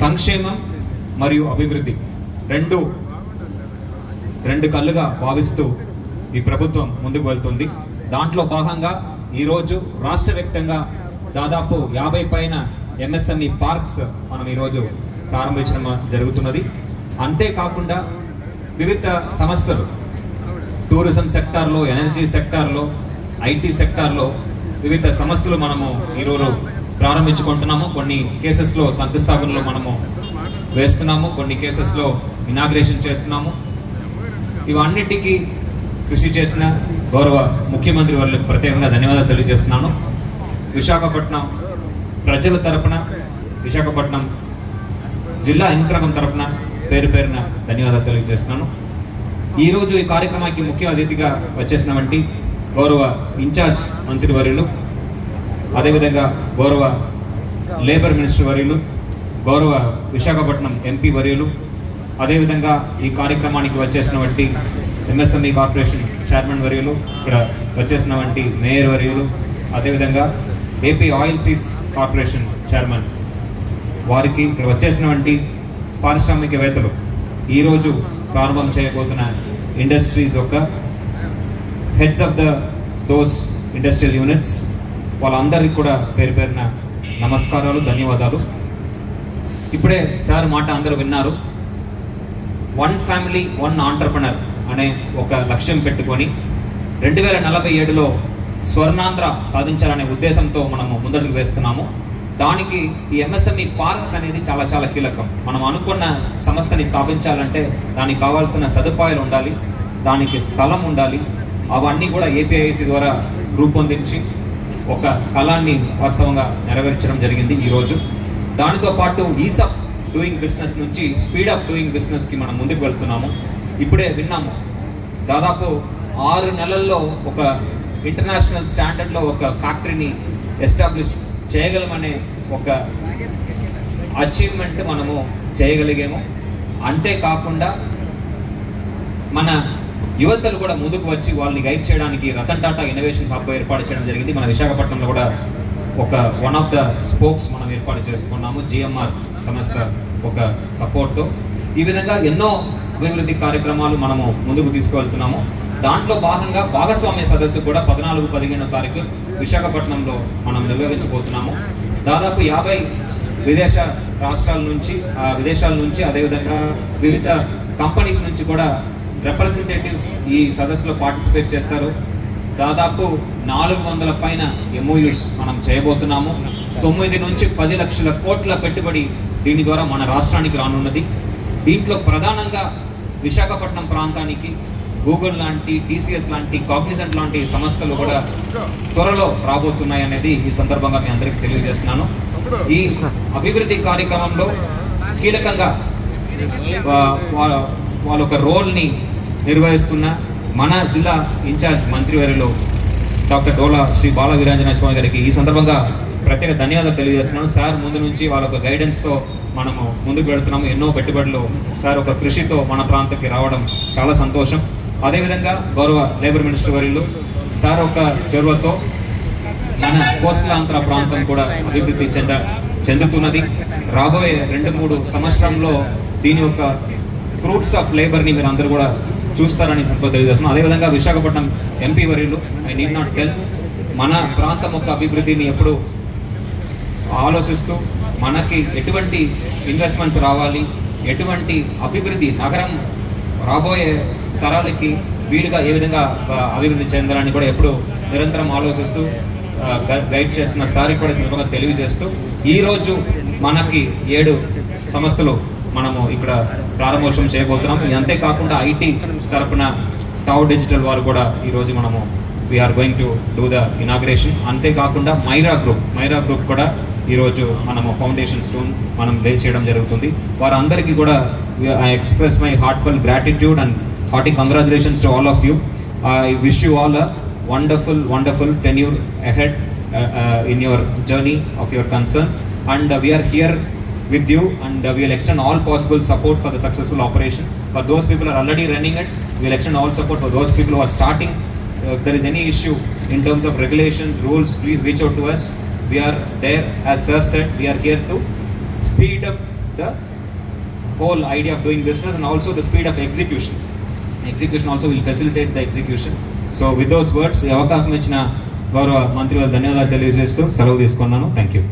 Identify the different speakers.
Speaker 1: సంక్షేమం మరియు అభివృద్ధి రెండు కళ్ళుగా భావిస్తూ ఈ ప్రభుత్వం ముందుకు వెళ్తుంది. దాంట్లో భాగంగా ఈరోజు రాష్ట్ర వ్యాప్తంగా దాదాపు 50 పైన ఎంఎస్ఎంఈ పార్క్స్ మనం ఈరోజు ప్రారంభించడం జరుగుతున్నది. అంతేకాకుండా వివిధ సంస్థలు టూరిజం సెక్టార్లో, ఎనర్జీ సెక్టార్లో, ఐటీ సెక్టార్లో వివిధ సంస్థలు మనము ఈరోజు ప్రారంభించుకుంటున్నాము. కొన్ని కేసెస్లో శంకుస్థాపనలో మనము వేస్తున్నాము, కొన్ని కేసెస్లో ఇనాగ్రేషన్ చేస్తున్నాము. ఇవన్నిటికీ కృషి చేసిన గౌరవ ముఖ్యమంత్రి వారికి ప్రత్యేకంగా ధన్యవాదాలు తెలియజేస్తున్నాను. విశాఖపట్నం ప్రజల తరపున, విశాఖపట్నం జిల్లా యంత్రాంగం తరపున పేరు పేరున ధన్యవాదాలు తెలియజేస్తున్నాను. ఈరోజు ఈ కార్యక్రమానికి ముఖ్య అతిథిగా వచ్చేసినటువంటి గౌరవ ఇన్ఛార్జ్ మంత్రివర్యులు, అదేవిధంగా గౌరవ లేబర్ మినిస్టర్ వర్యులు, గౌరవ విశాఖపట్నం ఎంపీ వర్యులు, అదేవిధంగా ఈ కార్యక్రమానికి వచ్చేసినటువంటి ఎంఎస్ఎంఈ కార్పొరేషన్ చైర్మన్ వర్యులు, ఇక్కడ వచ్చేసినటువంటి మేయర్ వర్యులు, అదేవిధంగా AP oil seeds corporation chairman వారికి, ఇక్కడ వచ్చేసినటువంటి పారిశ్రామికవేత్తలు, ఈరోజు ప్రారంభం చేయబోతున్న ఇండస్ట్రీస్ యొక్క heads of those industrial units, వాళ్ళందరికీ కూడా పేరు పేరున నమస్కారాలు, ధన్యవాదాలు. ఇప్పుడే సార్ మాట అందరూ విన్నారు. 1 ఫ్యామిలీ 1 ఆంటర్ప్రెనర్ అనే ఒక లక్ష్యం పెట్టుకొని 2047లో స్వర్ణాంధ్ర సాధించాలనే ఉద్దేశంతో మనము ముందడుగు వేస్తున్నాము. దానికి ఈ ఎంఎస్ఎంఈ పార్క్స్ అనేది చాలా చాలా కీలకం. మనం అనుకున్న సంస్థని స్థాపించాలంటే దానికి కావాల్సిన సదుపాయాలు ఉండాలి, దానికి స్థలం ఉండాలి. అవన్నీ కూడా ఏపీఐసి ద్వారా రూపొందించి ఒక కళాన్ని వాస్తవంగా నెరవేర్చడం జరిగింది ఈరోజు. దానితో పాటు ఈజ్ ఆఫ్ డూయింగ్ బిజినెస్ నుంచి స్పీడ్ ఆఫ్ డూయింగ్ బిజినెస్కి మనం ముందుకు వెళ్తున్నాము. ఇప్పుడే విన్నాము, దాదాపు 6 నెలల్లో ఒక ఇంటర్నేషనల్ స్టాండర్డ్లో ఒక ఫ్యాక్టరీని ఎస్టాబ్లిష్ చేయగలమనే ఒక అచీవ్మెంట్ మనము చేయగలిగాము. అంతేకాకుండా మన యువతలు కూడా ముందుకు వచ్చి వాళ్ళని గైడ్ చేయడానికి రతన్ టాటా ఇన్నోవేషన్ హబ్ ఏర్పాటు చేయడం జరిగింది. మన విశాఖపట్నంలో కూడా ఒక వన్ ఆఫ్ ద స్పోక్స్ మనం ఏర్పాటు చేసుకున్నాము, జిఎంఆర్ సంస్థ ఒక సపోర్ట్తో. ఈ విధంగా ఎన్నో అభివృద్ధి కార్యక్రమాలు మనము ముందుకు తీసుకువెళ్తున్నాము. దాంట్లో భాగంగా భాగస్వామ్య సదస్సు కూడా 14-15 తారీఖు విశాఖపట్నంలో మనం నిర్వహించబోతున్నాము. దాదాపు 50 విదేశాల నుంచి అదేవిధంగా వివిధ కంపెనీస్ నుంచి కూడా రిప్రజెంటేటివ్స్ ఈ సదస్సులో పార్టిసిపేట్ చేస్తారు. దాదాపు 400 పైన ఎంఓయూస్ మనం చేయబోతున్నాము. 9 నుంచి 10 లక్షల కోట్ల పెట్టుబడి దీని ద్వారా మన రాష్ట్రానికి రానున్నది. దీంట్లో ప్రధానంగా విశాఖపట్నం ప్రాంతానికి గూగుల్ లాంటి, టీసీఎస్ లాంటి, కాగ్నిజెంట్ లాంటి సంస్థలు కూడా త్వరలో రాబోతున్నాయి అనేది ఈ సందర్భంగా మీ అందరికీ తెలియజేస్తున్నాను. ఈ అభివృద్ధి కార్యక్రమంలో కీలకంగా వాళ్ళ ఒక రోల్ని నిర్వహిస్తున్న మన జిల్లా ఇన్ఛార్జ్ మంత్రివర్యులు డాక్టర్ డోలా శ్రీ బాల వీరాంజనేయ స్వామి గారికి ఈ సందర్భంగా ప్రత్యేక ధన్యవాదాలు తెలియజేస్తున్నాను. సార్ ముందు నుంచి వాళ్ళ ఒక గైడెన్స్తో మనము ముందుకు వెళుతున్నాము. ఎన్నో పెట్టుబడులు సార్ ఒక కృషితో మన ప్రాంతానికి రావడం చాలా సంతోషం. అదేవిధంగా గౌరవ లేబర్ మినిస్టర్ వర్యులు సార్ ఒక చొరవతో మన కోస్టల్ ఆంధ్ర ప్రాంతం కూడా అభివృద్ధి చెందుతున్నది. రాబోయే 2-3 సంవత్సరంలో దీని యొక్క ఫ్రూట్స్ ఆఫ్ లేబర్ని మీరు అందరూ కూడా చూస్తారని తెలియజేస్తున్నాం. అదేవిధంగా విశాఖపట్నం ఎంపీ వర్యులు, ఐ నీడ్ నాట్ టెల్, మన ప్రాంతం యొక్క అభివృద్ధిని ఎప్పుడు ఆలోచిస్తూ మనకి ఎటువంటి ఇన్వెస్ట్మెంట్స్ రావాలి, ఎటువంటి అభివృద్ధి నగరం రాబోయే తరాలకి వీలుగా ఏ విధంగా అభివృద్ధి చెందాలని కూడా ఎప్పుడు నిరంతరం ఆలోచిస్తూ గైడ్ చేస్తున్న సార్ కూడా సందర్భంగా తెలియజేస్తూ ఈరోజు మనకి 7 సంస్థలు మనము ఇక్కడ ప్రారంభోత్సవం చేయబోతున్నాం. అంతేకాకుండా ఐటీ తరపున టావ్ డిజిటల్ వారు కూడా ఈరోజు మనము we are going to do the inauguration. అంతేకాకుండా మైరా గ్రూప్ కూడా ఈరోజు మనము ఫౌండేషన్ స్టోన్ మనం లే చేయడం జరుగుతుంది. వారందరికీ కూడా I express my heartful gratitude and hearty congratulations to all of you. I wish you all a wonderful tenure ahead in your journey of your concern, and we are here with you, and we will extend all possible support for the successful operation. For those people who are already running it, we will extend all support. For those people who are starting, if there is any issue in terms of regulations, rules, please reach out to us. We are there, as sir said, we are here to speed up the whole idea of doing business and also the speed of execution. Execution also will facilitate the execution. So with those words, ఈ అవకాశం ఇచ్చిన గౌరవ మంత్రి ధన్యవాదాలు తెలియజేస్తూ సెలవు తీసుకున్నాను. Thank you.